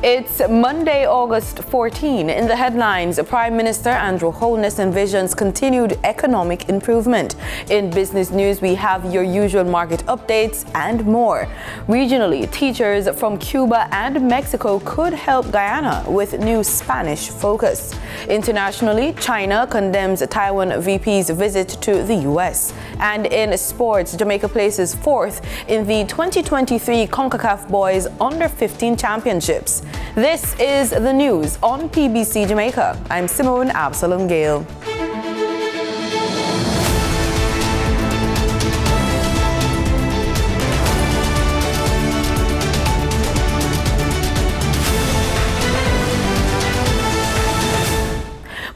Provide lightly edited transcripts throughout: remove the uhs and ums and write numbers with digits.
It's Monday, August 14. In the headlines, Prime Minister Andrew Holness envisions continued economic improvement. In business news, we have your usual market updates and more. Regionally, teachers from Cuba and Mexico could help Guyana with new Spanish focus. Internationally, China condemns Taiwan VP's visit to the U.S. And in sports, Jamaica places fourth in the 2023 CONCACAF Boys Under-15 Championships. This is the news on PBC Jamaica. I'm Simone Absalom Gale.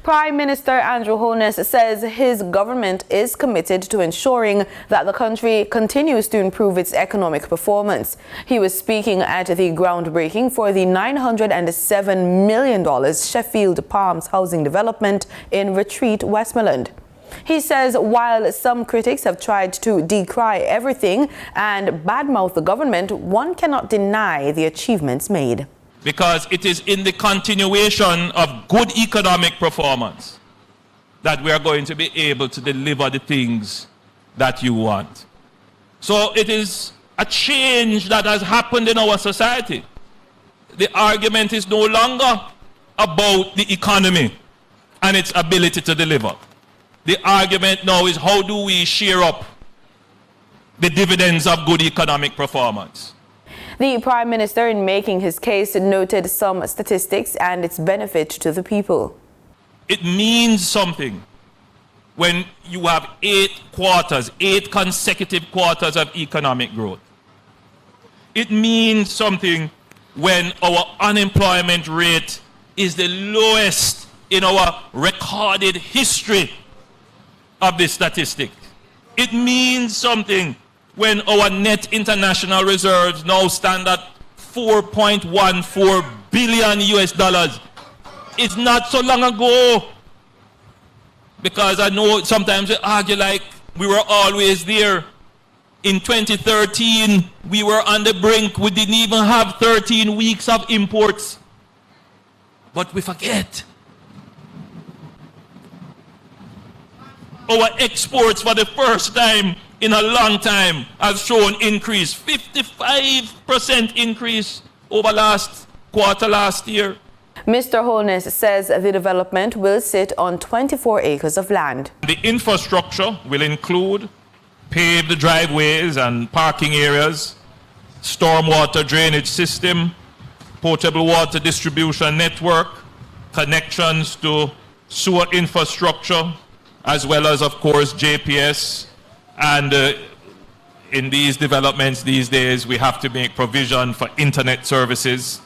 Prime Minister Andrew Holness says his government is committed to ensuring that the country continues to improve its economic performance. He was speaking at the groundbreaking for the $907 million Sheffield Palms housing development in Retreat, Westmoreland. He says while some critics have tried to decry everything and badmouth the government, one cannot deny the achievements made. Because it is in the continuation of good economic performance that we are going to be able to deliver the things that you want. So it is a change that has happened in our society. The argument is no longer about the economy and its ability to deliver. The argument now is how do we share up the dividends of good economic performance. The Prime Minister, in making his case, noted some statistics and its benefit to the people. It means something when you have 8 consecutive quarters of economic growth. It means something when our unemployment rate is the lowest in our recorded history of this statistic. It means something when our net international reserves now stand at $4.14 billion US. It's not so long ago, because I know sometimes we argue like we were always there. In 2013, we were on the brink. We didn't even have 13 weeks of imports. But we forget. Our exports for the first time in a long time has shown increase, 55% increase over last quarter last year. Mr. Holness says the development will sit on 24 acres of land. The infrastructure will include paved driveways and parking areas, stormwater drainage system, potable water distribution network, connections to sewer infrastructure, as well as, of course, JPS. And in these developments these days, we have to make provision for internet services.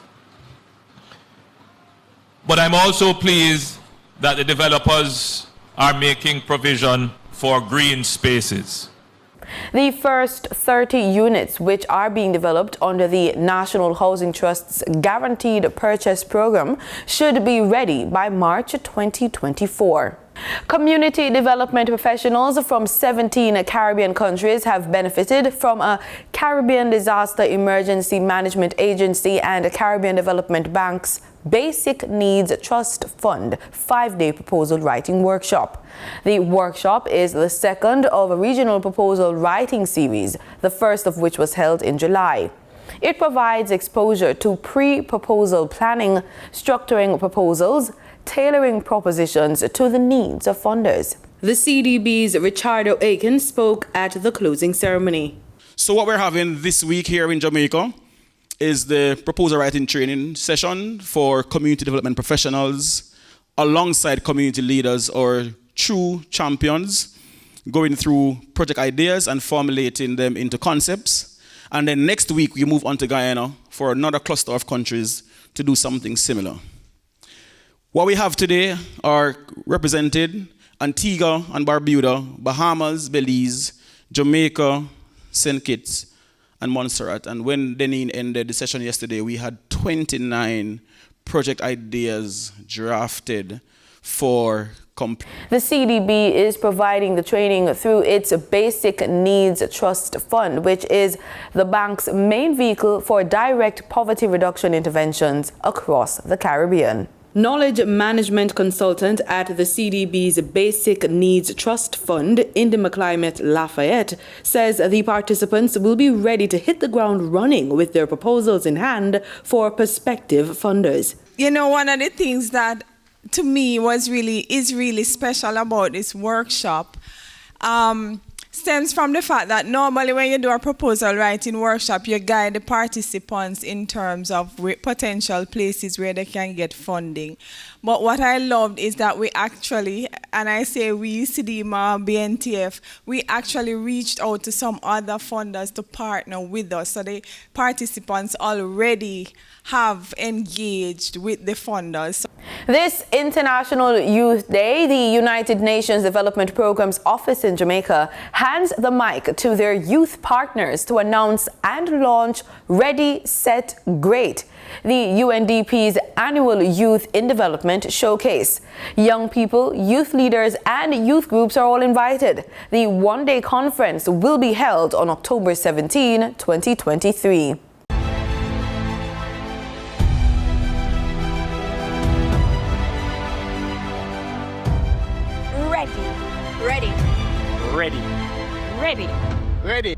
But I'm also pleased that the developers are making provision for green spaces. The first 30 units, which are being developed under the National Housing Trust's Guaranteed Purchase Program, should be ready by March 2024. Community development professionals from 17 Caribbean countries have benefited from a Caribbean Disaster Emergency Management Agency and a Caribbean Development Bank's Basic Needs Trust Fund 5-day proposal writing workshop. The workshop is the second of a regional proposal writing series, the first of which was held in July. It provides exposure to pre-proposal planning, structuring proposals, tailoring propositions to the needs of funders. The CDB's Richardo Aiken spoke at the closing ceremony. So what we're having this week here in Jamaica is the proposal writing training session for community development professionals alongside community leaders or true champions, going through project ideas and formulating them into concepts. And then next week we move on to Guyana for another cluster of countries to do something similar. What we have today are represented Antigua and Barbuda, Bahamas, Belize, Jamaica, St. Kitts, and Montserrat. And when Deneen ended the session yesterday, we had 29 project ideas drafted for The CDB is providing the training through its Basic Needs Trust Fund, which is the bank's main vehicle for direct poverty reduction interventions across the Caribbean. Knowledge management consultant at the CDB's Basic Needs Trust Fund, Indy McClimate Lafayette, says the participants will be ready to hit the ground running with their proposals in hand for prospective funders. You know, one of the things that to me is really special about this workshop stems from the fact that normally when you do a proposal writing workshop, you guide the participants in terms of potential places where they can get funding. But what I loved is that we actually, and I say we, CDMA, BNTF, we actually reached out to some other funders to partner with us. So the participants already have engaged with the funders. This International Youth Day, the United Nations Development Program's office in Jamaica hands the mic to their youth partners to announce and launch Ready, Set, Great, the UNDP's annual Youth in Development Showcase. Young people, youth leaders, and youth groups are all invited. The one-day conference will be held on October 17, 2023. Ready. Ready. Ready. Ready.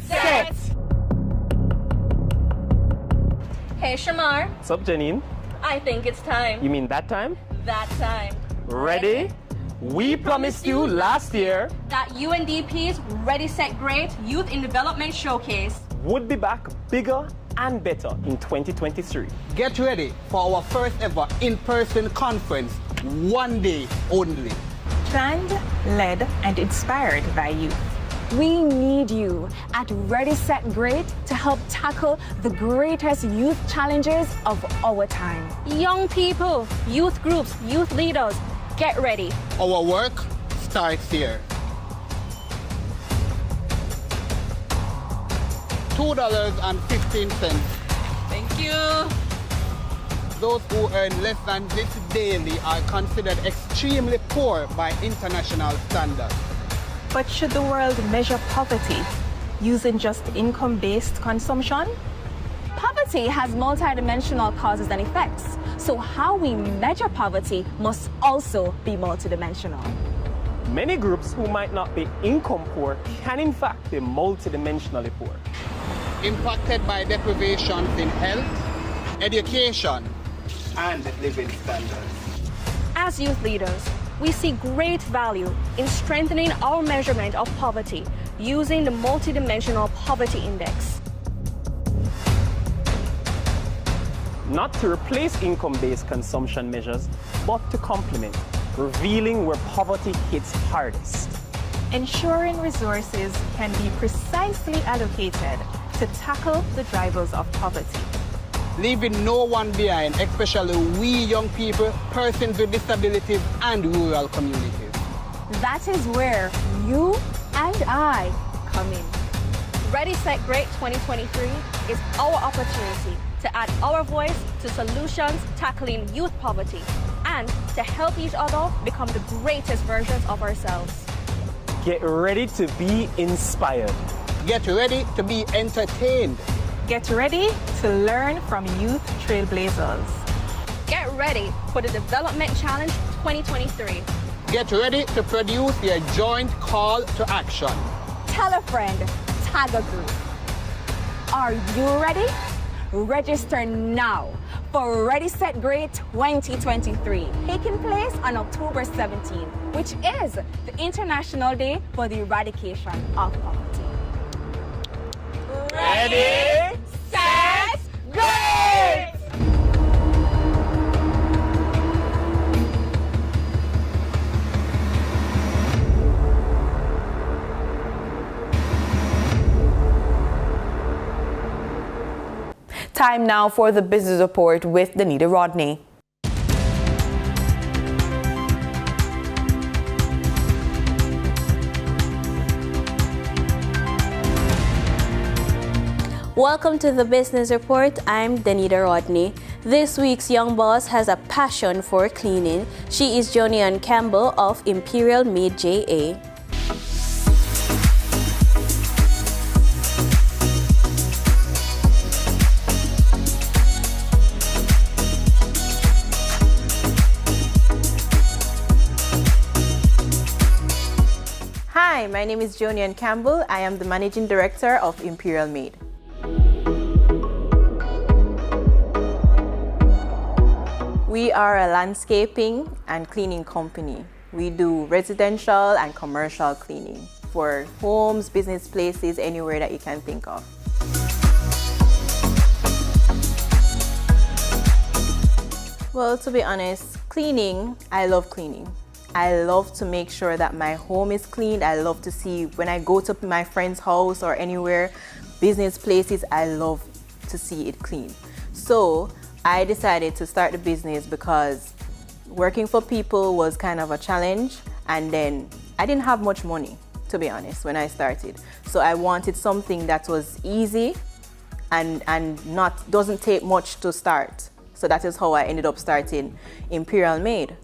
Set. Hey, Shamar. What's up, Janine? I think it's time. You mean that time? That time. Ready? We promised you last year that UNDP's Ready, Set, Great Youth in Development Showcase would be back bigger and better in 2023. Get ready for our first ever in-person conference, one day only. Planned, led, and inspired by youth. We need you at Ready, Set, Great to help tackle the greatest youth challenges of our time. Young people, youth groups, youth leaders, get ready. Our work starts here. $2.15. Thank you. Those who earn less than this daily are considered extremely poor by international standards. But should the world measure poverty using just income-based consumption? Poverty has multidimensional causes and effects, so how we measure poverty must also be multidimensional. Many groups who might not be income poor can in fact be multidimensionally poor. Impacted by deprivations in health, education, and living standards. As youth leaders, we see great value in strengthening our measurement of poverty using the Multidimensional Poverty Index. Not to replace income-based consumption measures, but to complement, revealing where poverty hits hardest. Ensuring resources can be precisely allocated to tackle the drivers of poverty. Leaving no one behind, especially we young people, persons with disabilities, and rural communities. That is where you and I come in. Ready, Set, Great 2023 is our opportunity to add our voice to solutions tackling youth poverty and to help each other become the greatest versions of ourselves. Get ready to be inspired. Get ready to be entertained. Get ready to learn from youth trailblazers. Get ready for the Development Challenge 2023. Get ready to produce your joint call to action. Tell a friend, tag a group. Are you ready? Register now for Ready, Set, Great 2023, taking place on October 17, which is the International Day for the Eradication of Poverty. Ready, Set, Great! Time now for the business report with Danita Rodney. Welcome to the Business Report. I'm Danita Rodney. This week's young boss has a passion for cleaning. She is Jonian Campbell of Imperial Made JA. Hi, my name is Jonian Campbell. I am the Managing Director of Imperial Made. We are a landscaping and cleaning company. We do residential and commercial cleaning for homes, business places, anywhere that you can think of. Well, to be honest, cleaning, I love cleaning. I love to make sure that my home is clean. I love to see when I go to my friend's house or anywhere, business places, I love to see it clean. So I decided to start the business because working for people was kind of a challenge, and then I didn't have much money, to be honest, when I started. So I wanted something that was easy and doesn't take much to start. So that is how I ended up starting Imperial Made.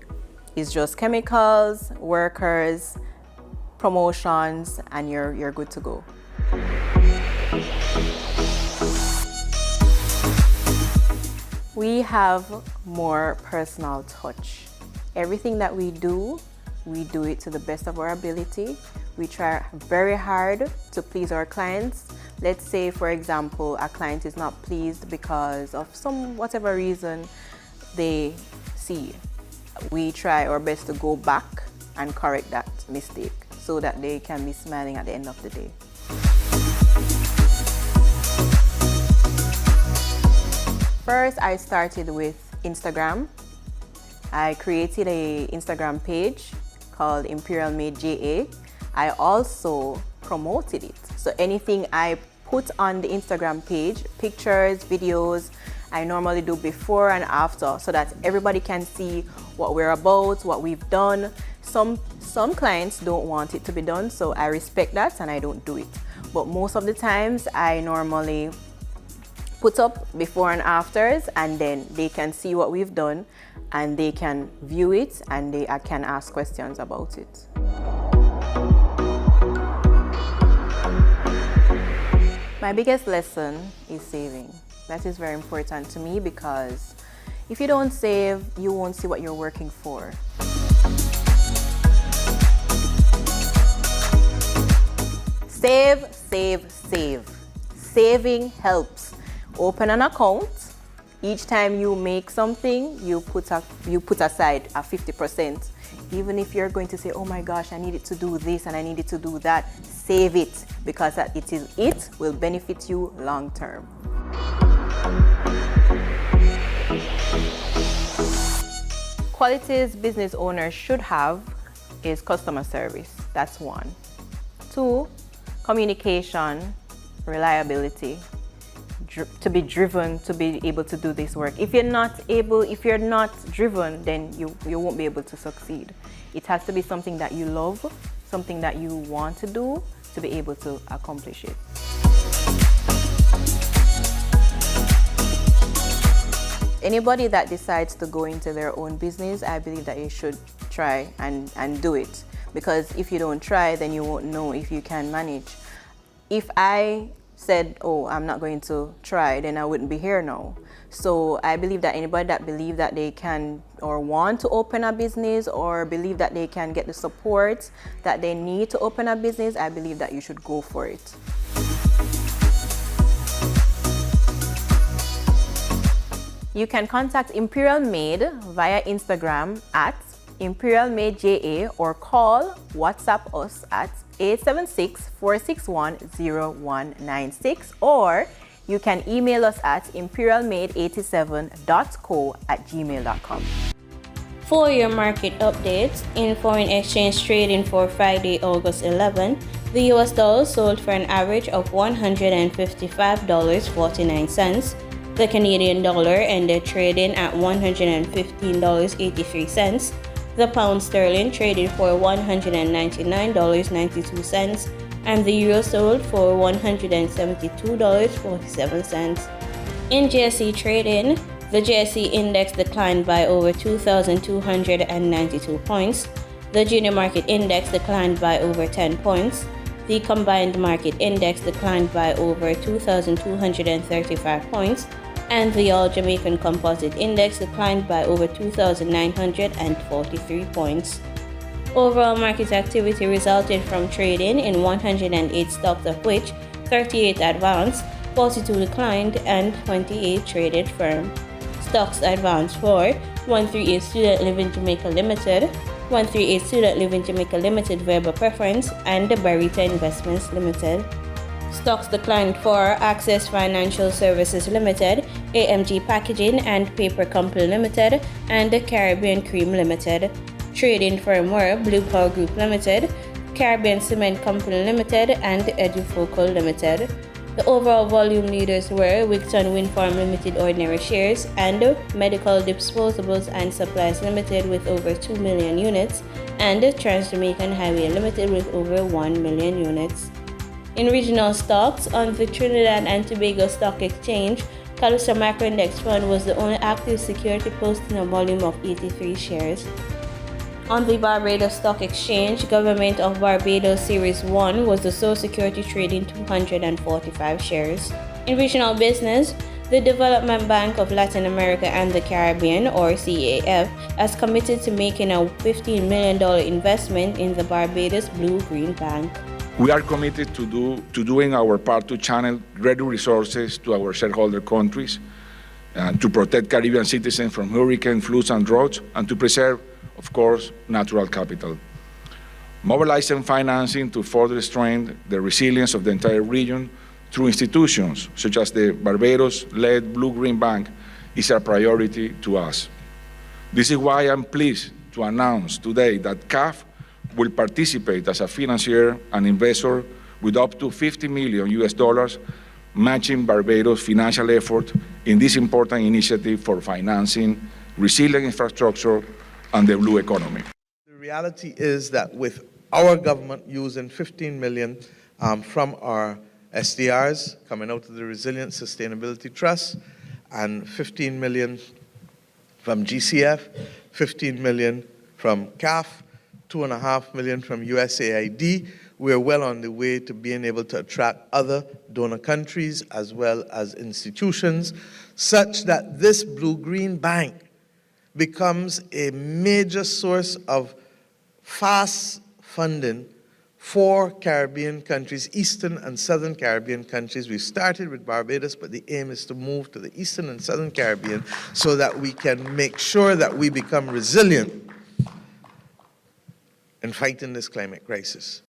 It's just chemicals, workers, promotions, and you're good to go. We have more personal touch. Everything that we do it to the best of our ability. We try very hard to please our clients. Let's say, for example, a client is not pleased because of whatever reason they see. We try our best to go back and correct that mistake so that they can be smiling at the end of the day. First, I started with Instagram. I created an Instagram page called Imperial Made JA. I also promoted it. So anything I put on the Instagram page, pictures, videos, I normally do before and after so that everybody can see what we're about, what we've done. Some clients don't want it to be done, so I respect that and I don't do it. But most of the times I normally put up before and afters, and then they can see what we've done and they can view it and they can ask questions about it. My biggest lesson is saving. That is very important to me because if you don't save, you won't see what you're working for. Save, save, save. Saving helps. Open an account. Each time you make something, you put aside a 50%. Even if you're going to say, oh my gosh, I needed to do this and I needed to do that, save it because it will benefit you long term. Qualities business owners should have is customer service. That's one. 2, communication, reliability. To be driven to be able to do this work. If you're not driven, then you won't be able to succeed. It has to be something that you love, something that you want to do to be able to accomplish it. Anybody that decides to go into their own business, I believe that you should try and do it. Because if you don't try, then you won't know if you can manage. If I said, oh, I'm not going to try, then I wouldn't be here now. So I believe that anybody that believes that they can or want to open a business or believe that they can get the support that they need to open a business, I believe that you should go for it. You can contact Imperial Made via Instagram at Imperial Made JA or call WhatsApp us at 876-461-0196, or you can email us at imperialmade87.co@gmail.com. For your market updates, in foreign exchange trading for Friday, August 11, the US dollar sold for an average of $155.49. The Canadian dollar ended trading at $115.83. The pound sterling traded for $199.92, and the euro sold for $172.47. In GSE trading, The JSE index declined by over 2,292 points. The junior market index declined by over 10 points. The combined market index declined by over 2,235 points. And the All Jamaican Composite Index declined by over 2,943 points. Overall market activity resulted from trading in 108 stocks, of which 38 advanced, 42 declined, and 28 traded firm. Stocks advanced for 138 Student Living Jamaica Limited, 138 Student Living Jamaica Limited Verbal Preference, and the Barita Investments Limited. Stocks declined for Access Financial Services Limited, AMG Packaging and Paper Company Limited, and the Caribbean Cream Limited. Trading firm were Blue Power Group Limited, Caribbean Cement Company Limited, and Edufocal Limited. The overall volume leaders were Wigton Wind Farm Limited Ordinary Shares and Medical Disposables and Supplies Limited with over 2 million units, and Trans Jamaican Highway Limited with over 1 million units. In regional stocks, on the Trinidad and Tobago Stock Exchange, Calypso Macro Index Fund was the only active security posting a volume of 83 shares. On the Barbados Stock Exchange, Government of Barbados Series 1 was the sole security trading 245 shares. In regional business, the Development Bank of Latin America and the Caribbean, or CAF, has committed to making a $15 million investment in the Barbados Blue-Green Bank. We are committed to doing our part to channel ready resources to our shareholder countries, to protect Caribbean citizens from hurricane, floods, and droughts, and to preserve, of course, natural capital. Mobilizing financing to further strengthen the resilience of the entire region through institutions such as the Barbados-led Blue-Green Bank is a priority to us. This is why I'm pleased to announce today that CAF will participate as a financier and investor with up to $50 million matching Barbados' financial effort in this important initiative for financing resilient infrastructure and the blue economy. The reality is that with our government using $15 million from our SDRs coming out of the Resilient Sustainability Trust and $15 million from GCF, $15 million from CAF, $2.5 million from USAID, we're well on the way to being able to attract other donor countries as well as institutions, such that this Blue-Green Bank becomes a major source of fast funding for Caribbean countries, Eastern and Southern Caribbean countries. We started with Barbados, but the aim is to move to the Eastern and Southern Caribbean so that we can make sure that we become resilient in fighting this climate crisis.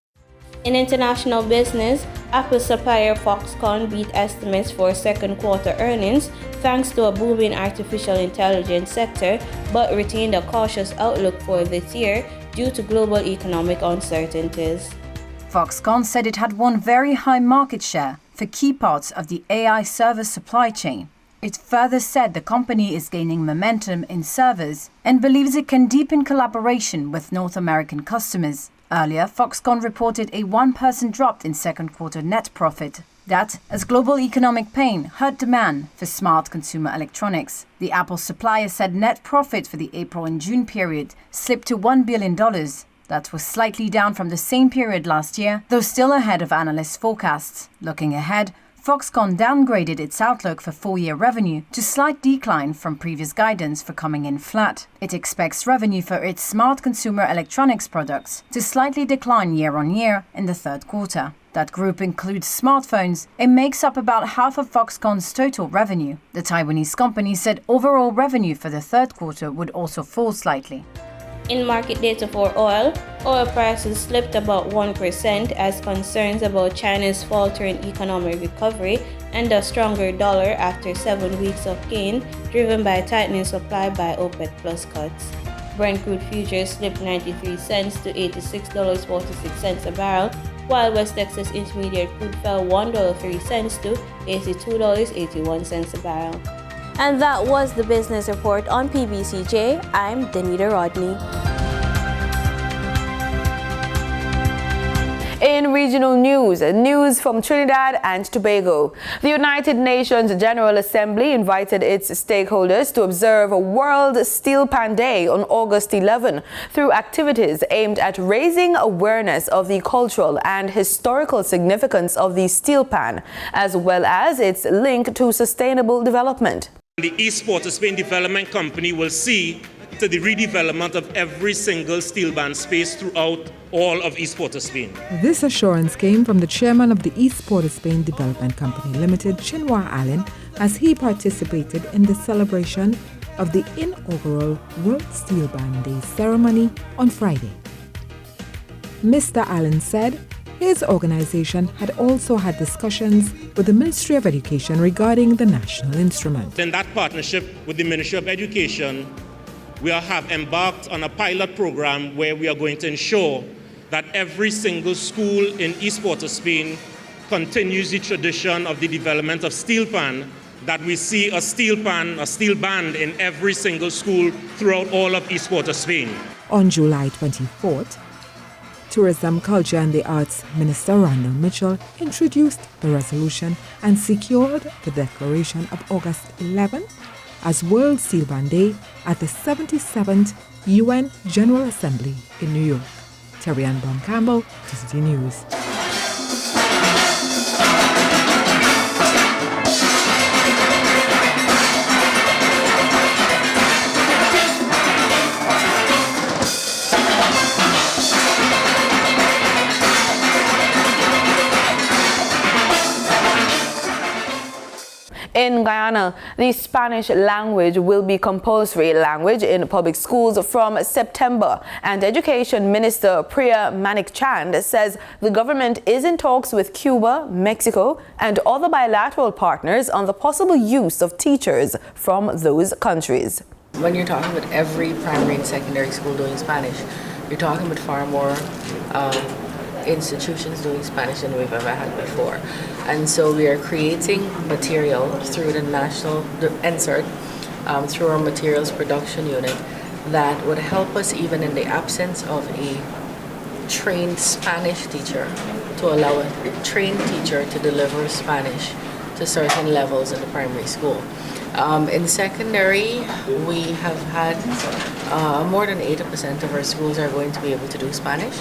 In international business, Apple supplier Foxconn beat estimates for second quarter earnings thanks to a booming artificial intelligence sector, but retained a cautious outlook for this year due to global economic uncertainties. Foxconn said it had won very high market share for key parts of the AI server supply chain. It further said the company is gaining momentum in servers and believes it can deepen collaboration with North American customers. Earlier, Foxconn reported a 1% drop in second quarter net profit. That, as global economic pain hurt demand for smart consumer electronics. The Apple supplier said net profit for the April and June period slipped to $1 billion. That was slightly down from the same period last year, though still ahead of analysts' forecasts. Looking ahead, Foxconn downgraded its outlook for full-year revenue to slight decline from previous guidance for coming in flat. It expects revenue for its smart consumer electronics products to slightly decline year-on-year in the third quarter. That group includes smartphones and makes up about half of Foxconn's total revenue. The Taiwanese company said overall revenue for the third quarter would also fall slightly. In market data for oil prices slipped about 1% as concerns about China's faltering economic recovery and a stronger dollar after 7 weeks of gain, driven by tightening supply by OPEC Plus cuts. Brent crude futures slipped 93 cents to $86.46 a barrel, while West Texas Intermediate crude fell $1.03 to $82.81 a barrel. And that was the business report on PBCJ. I'm Danita Rodney. In regional news from Trinidad and Tobago. The United Nations General Assembly invited its stakeholders to observe World Steel Pan Day on August 11 through activities aimed at raising awareness of the cultural and historical significance of the steel pan, as well as its link to sustainable development. The East Port of Spain Development Company will see to the redevelopment of every single steel band space throughout all of East Port of Spain. This assurance came from the chairman of the East Port of Spain Development Company Limited, Chinua Allen, as he participated in the celebration of the inaugural World Steel Band Day ceremony on Friday. Mr. Allen said his organization had also had discussions with the Ministry of Education regarding the national instrument. In that partnership with the Ministry of Education, we have embarked on a pilot program where we are going to ensure that every single school in East Port of Spain continues the tradition of the development of steel pan, that we see a steel pan, a steel band in every single school throughout all of East Port of Spain. On July 24th, Tourism, Culture and the Arts Minister Randall Mitchell introduced the resolution and secured the declaration of August 11th as World Steel Band Day at the 77th UN General Assembly in New York. Terry Ann Bon Campbell, TCT News. In Guyana, the Spanish language will be compulsory language in public schools from September, and Education Minister Priya Manik-Chand says the government is in talks with Cuba, Mexico, and other bilateral partners on the possible use of teachers from those countries. When you're talking about every primary and secondary school doing Spanish, you're talking about far more institutions doing Spanish than we've ever had before. And so we are creating material through the national insert, through our materials production unit, that would help us even in the absence of a trained Spanish teacher, to allow a trained teacher to deliver Spanish to certain levels in the primary school. In secondary, we have had more than 80% of our schools are going to be able to do Spanish.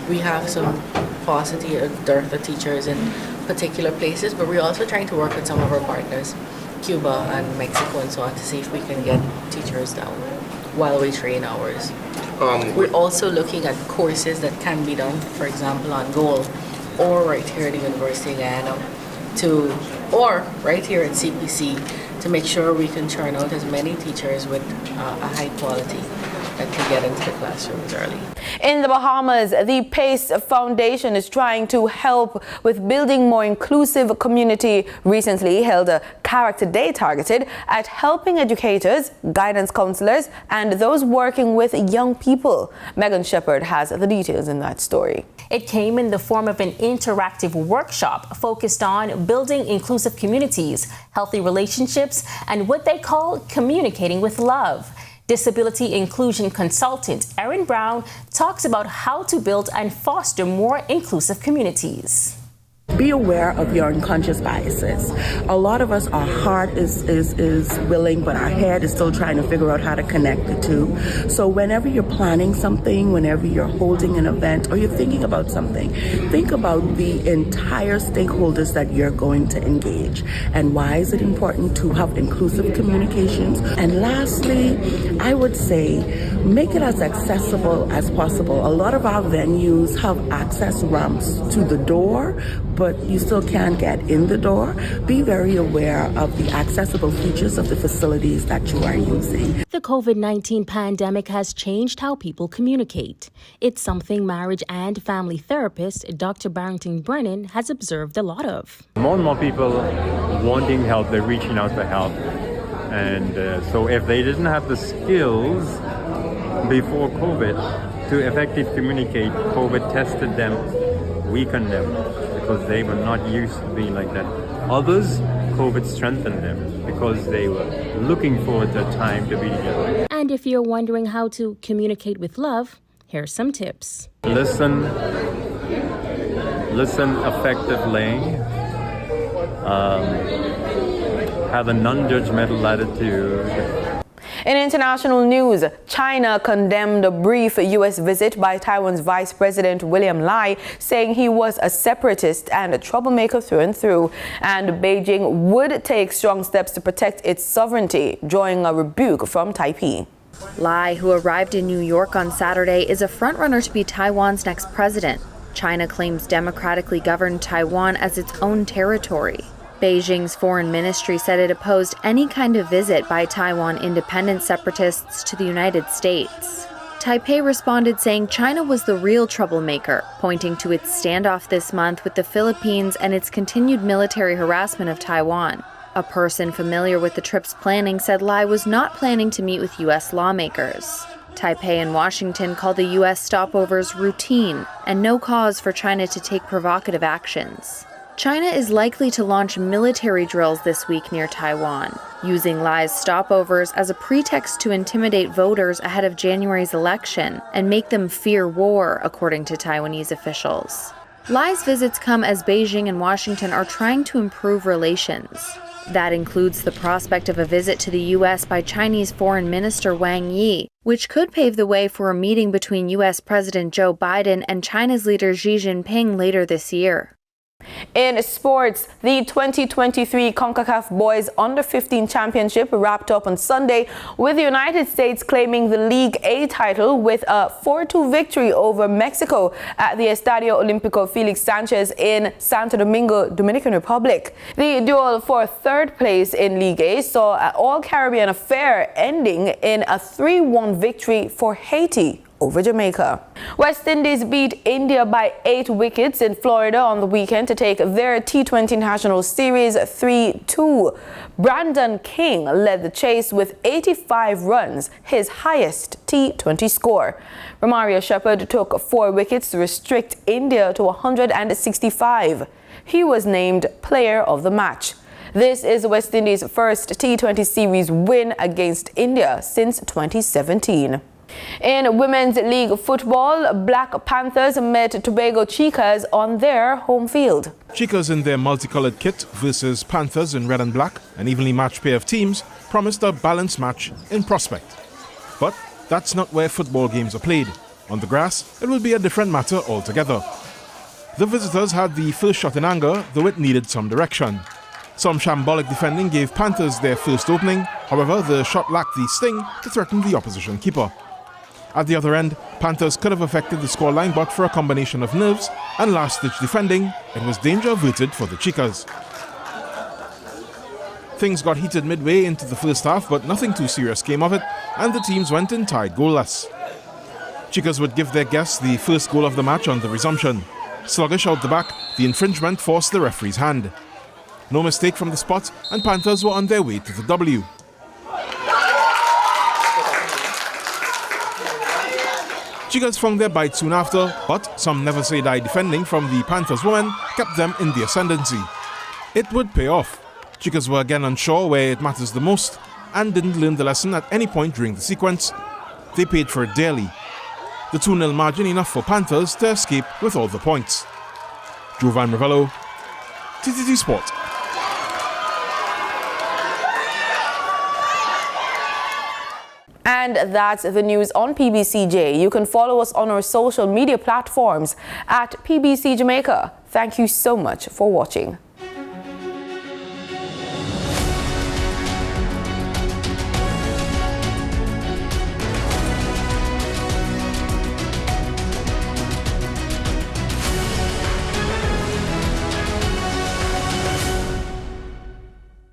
We have some paucity or dearth of teachers in particular places, but we're also trying to work with some of our partners, Cuba and Mexico and so on, to see if we can get teachers down while we train ours. We're also looking at courses that can be done, for example, on Goal or right here at the University of Guyana, or right here at CPC, to make sure we can churn out as many teachers with a high quality that can get into the classrooms early. In the Bahamas, the PACE Foundation is trying to help with building more inclusive community. Recently held a Character Day targeted at helping educators, guidance counselors, and those working with young people. Megan Shepherd has the details in that story. It came in the form of an interactive workshop focused on building inclusive communities, healthy relationships, and what they call communicating with love. Disability inclusion consultant Erin Brown talks about how to build and foster more inclusive communities. Be aware of your unconscious biases. A lot of us, our heart is willing, but our head is still trying to figure out how to connect the two. So whenever you're planning something, whenever you're holding an event, or you're thinking about something, think about the entire stakeholders that you're going to engage. And why is it important to have inclusive communications? And lastly, I would say, make it as accessible as possible. A lot of our venues have access ramps to the door, but you still can't get in the door. Be very aware of the accessible features of the facilities that you are using. The COVID-19 pandemic has changed how people communicate. It's something marriage and family therapist Dr. Barrington Brennan has observed a lot of. More and more people wanting help, they're reaching out for help. And so if they didn't have the skills before COVID to effectively communicate, COVID tested them, weakened them, because they were not used to being like that. Others, COVID strengthened them because they were looking forward to a time to be together. And if you're wondering how to communicate with love, here's some tips. Listen, listen effectively, have a non-judgmental attitude. In international news, China condemned a brief U.S. visit by Taiwan's Vice President William Lai, saying he was a separatist and a troublemaker through and through, and Beijing would take strong steps to protect its sovereignty, drawing a rebuke from Taipei. Lai, who arrived in New York on Saturday, is a frontrunner to be Taiwan's next president. China claims democratically governed Taiwan as its own territory. Beijing's foreign ministry said it opposed any kind of visit by Taiwan independent separatists to the United States. Taipei responded saying China was the real troublemaker, pointing to its standoff this month with the Philippines and its continued military harassment of Taiwan. A person familiar with the trip's planning said Lai was not planning to meet with U.S. lawmakers. Taipei and Washington call the U.S. stopovers routine and no cause for China to take provocative actions. China is likely to launch military drills this week near Taiwan, using Lai's stopovers as a pretext to intimidate voters ahead of January's election and make them fear war, according to Taiwanese officials. Lai's visits come as Beijing and Washington are trying to improve relations. That includes the prospect of a visit to the U.S. by Chinese Foreign Minister Wang Yi, which could pave the way for a meeting between U.S. President Joe Biden and China's leader Xi Jinping later this year. In sports, the 2023 CONCACAF Boys Under-15 Championship wrapped up on Sunday, with the United States claiming the League A title with a 4-2 victory over Mexico at the Estadio Olímpico Felix Sanchez in Santo Domingo, Dominican Republic. The duel for third place in League A saw an all-Caribbean affair ending in a 3-1 victory for Haiti over Jamaica. West Indies beat India by 8 wickets in Florida on the weekend to take their T20 National Series 3-2. Brandon King led the chase with 85 runs, his highest T20 score. Romario Shepherd took 4 wickets to restrict India to 165. He was named Player of the Match. This is West Indies' first T20 series win against India since 2017. In Women's League football, Black Panthers met Tobago Chicas on their home field. Chicas in their multicolored kit versus Panthers in red and black, an evenly matched pair of teams, promised a balanced match in prospect. But that's not where football games are played. On the grass, it will be a different matter altogether. The visitors had the first shot in anger, though it needed some direction. Some shambolic defending gave Panthers their first opening, however, the shot lacked the sting to threaten the opposition keeper. At the other end, Panthers could have affected the scoreline, but for a combination of nerves and last-ditch defending, it was danger averted for the Chicas. Things got heated midway into the first half, but nothing too serious came of it, and the teams went in tied goalless. Chicas would give their guests the first goal of the match on the resumption. Sluggish out the back, the infringement forced the referee's hand. No mistake from the spot, and Panthers were on their way to the W. Chicas found their bite soon after, but some never-say-die defending from the Panthers women kept them in the ascendancy. It would pay off. Chicas were again unsure where it matters the most and didn't learn the lesson at any point during the sequence. They paid for it dearly. The 2-0 margin enough for Panthers to escape with all the points. Jovan Ravello, TTT Sport. And that's the news on PBCJ. You can follow us on our social media platforms at PBCJamaica. Thank you so much for watching.